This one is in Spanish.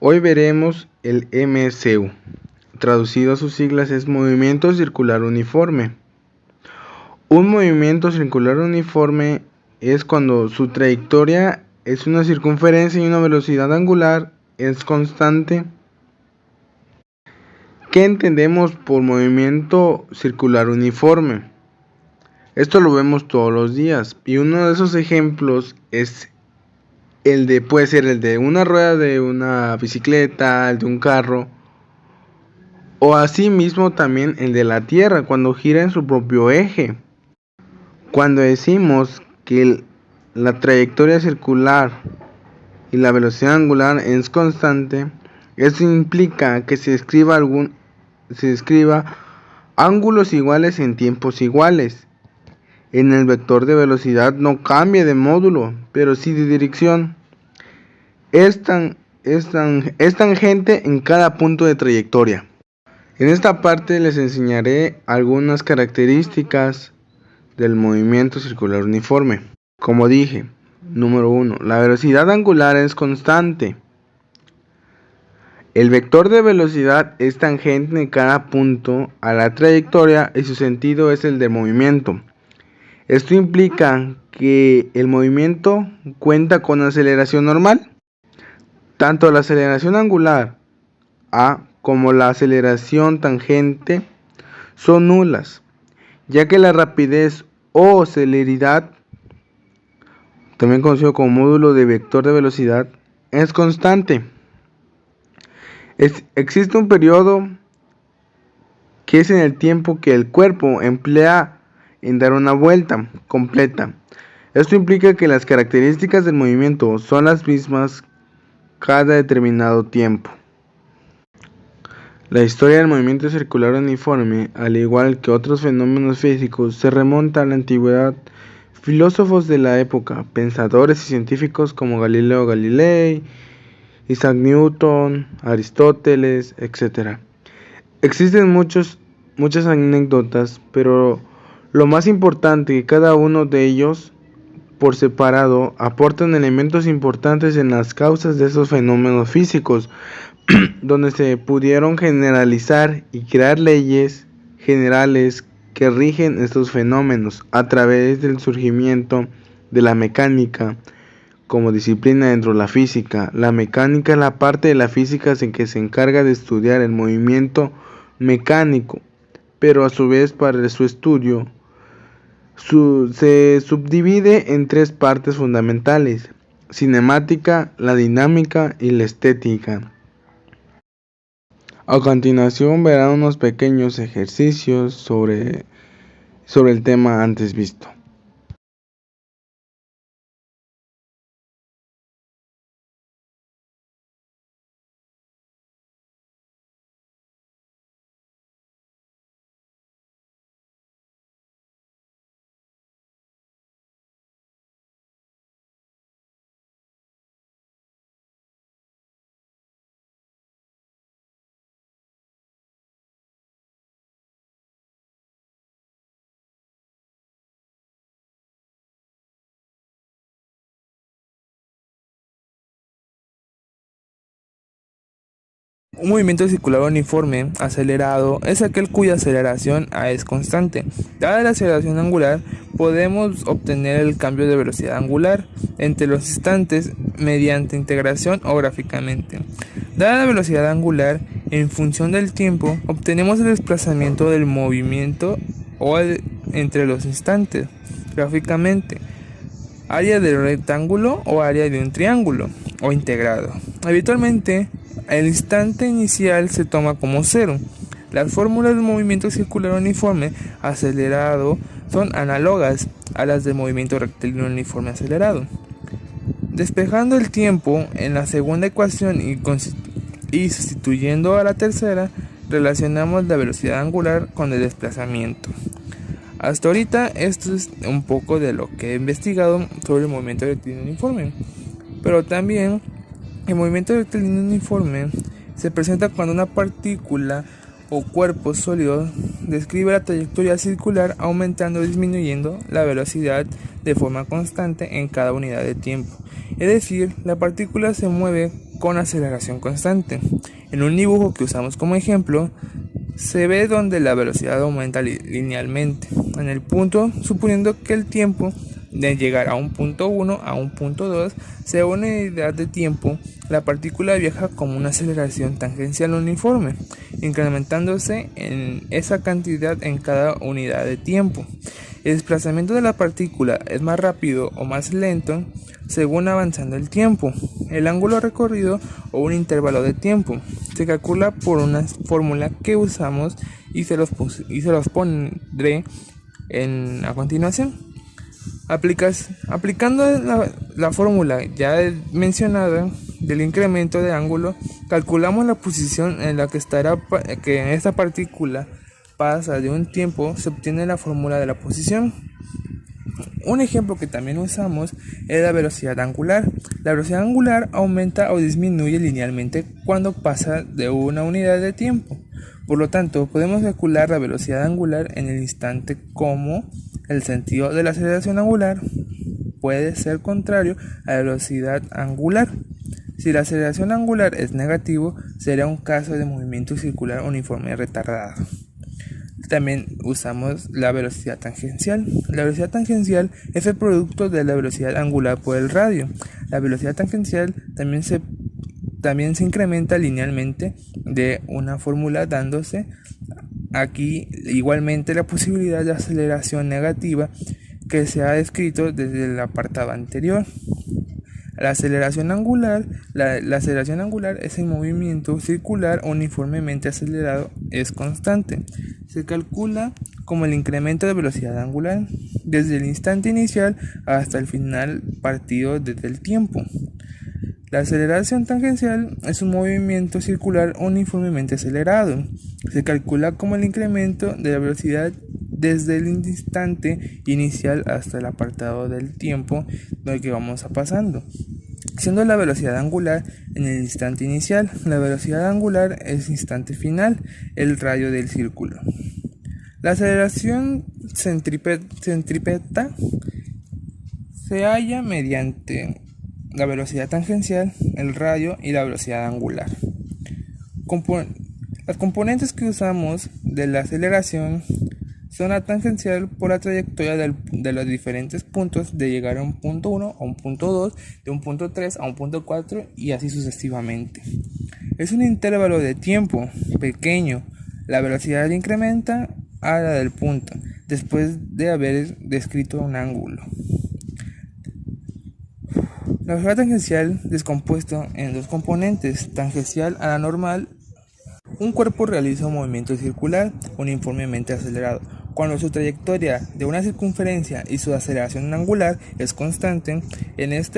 Hoy veremos el MCU. Traducido a sus siglas es Movimiento Circular Uniforme. Un movimiento circular uniforme es cuando su trayectoria es una circunferencia y una velocidad angular es constante. ¿Qué entendemos por movimiento circular uniforme? Esto lo vemos todos los días y uno de esos ejemplos es puede ser el de una rueda de una bicicleta, el de un carro, o asimismo también el de la Tierra cuando gira en su propio eje. Cuando decimos que la trayectoria circular y la velocidad angular es constante, eso implica que se describa ángulos iguales en tiempos iguales. En el vector de velocidad no cambia de módulo, pero sí de dirección. Es tangente en cada punto de trayectoria. En esta parte les enseñaré algunas características del movimiento circular uniforme. Como dije, número 1, la velocidad angular es constante. El vector de velocidad es tangente en cada punto a la trayectoria y su sentido es el de movimiento. Esto implica que el movimiento cuenta con aceleración normal. Tanto la aceleración angular A como la aceleración tangente son nulas, ya que la rapidez o celeridad, también conocido como módulo de vector de velocidad, es constante. Existe un periodo que es en el tiempo que el cuerpo emplea en dar una vuelta completa. Esto implica que las características del movimiento son las mismas cada determinado tiempo. La historia del movimiento circular uniforme, al igual que otros fenómenos físicos, se remonta a la antigüedad. Filósofos de la época, pensadores y científicos como Galileo Galilei, Isaac Newton, Aristóteles, etc. Existen muchas anécdotas, pero lo más importante es que cada uno de ellos, por separado, aportan elementos importantes en las causas de esos fenómenos físicos, donde se pudieron generalizar y crear leyes generales que rigen estos fenómenos a través del surgimiento de la mecánica como disciplina dentro de la física. La mecánica es la parte de la física en que se encarga de estudiar el movimiento mecánico, pero a su vez para su estudio se subdivide en tres partes fundamentales: cinemática, la dinámica y la estética. A continuación verán unos pequeños ejercicios sobre el tema antes visto. Un movimiento circular uniforme acelerado es aquel cuya aceleración A es constante. Dada la aceleración angular, podemos obtener el cambio de velocidad angular entre los instantes mediante integración o gráficamente. Dada la velocidad angular, en función del tiempo, obtenemos el desplazamiento del movimiento entre los instantes gráficamente. Área del rectángulo o área de un triángulo o integrado. Habitualmente, el instante inicial se toma como cero. Las fórmulas del movimiento circular uniforme acelerado son análogas a las del movimiento rectilíneo uniforme acelerado. Despejando el tiempo en la segunda ecuación y sustituyendo a la tercera, relacionamos la velocidad angular con el desplazamiento. Hasta ahorita esto es un poco de lo que he investigado sobre el movimiento rectilíneo uniforme, pero también el movimiento rectilíneo uniforme se presenta cuando una partícula o cuerpo sólido describe la trayectoria circular aumentando o disminuyendo la velocidad de forma constante en cada unidad de tiempo. Es decir, la partícula se mueve con aceleración constante. En un dibujo que usamos como ejemplo, se ve donde la velocidad aumenta linealmente en el punto, suponiendo que el tiempo de llegar a un punto 1 a un punto 2 sea una unidad de tiempo. La partícula viaja como una aceleración tangencial uniforme, incrementándose en esa cantidad en cada unidad de tiempo. El desplazamiento de la partícula es más rápido o más lento según avanzando el tiempo, el ángulo recorrido o un intervalo de tiempo. Se calcula por una fórmula que usamos y se los pondré a continuación. Aplicando la fórmula ya mencionada del incremento de ángulo, calculamos la posición en la que estará que esta partícula pasa de un tiempo. Se obtiene la fórmula de la posición. Un ejemplo que también usamos es la velocidad angular. La velocidad angular aumenta o disminuye linealmente cuando pasa de una unidad de tiempo. Por lo tanto, podemos calcular la velocidad angular en el instante como el sentido de la aceleración angular puede ser contrario a la velocidad angular. Si la aceleración angular es negativo, será un caso de movimiento circular uniforme retardado. También usamos la velocidad tangencial. La velocidad tangencial es el producto de la velocidad angular por el radio. La velocidad tangencial también se incrementa linealmente de una fórmula, dándose aquí igualmente la posibilidad de aceleración negativa que se ha descrito desde el apartado anterior. La aceleración angular es el movimiento circular uniformemente acelerado, es constante. Se calcula como el incremento de velocidad angular desde el instante inicial hasta el final partido desde el tiempo. La aceleración tangencial es un movimiento circular uniformemente acelerado. Se calcula como el incremento de la velocidad desde el instante inicial hasta el apartado del tiempo del que vamos pasando, siendo la velocidad angular en el instante inicial. La velocidad angular es instante final, el radio del círculo. La aceleración centrípeta se halla mediante la velocidad tangencial, el radio y la velocidad angular. Las componentes que usamos de la aceleración son la tangencial por la trayectoria de los diferentes puntos de llegar a un punto 1 a un punto 2, de un punto 3 a un punto 4 y así sucesivamente. Es un intervalo de tiempo pequeño. La velocidad incrementa a la del punto después de haber descrito un ángulo. La velocidad tangencial descompuesto en dos componentes: tangencial a la normal. Un cuerpo realiza un movimiento circular uniformemente acelerado cuando su trayectoria de una circunferencia y su aceleración angular es constante. En este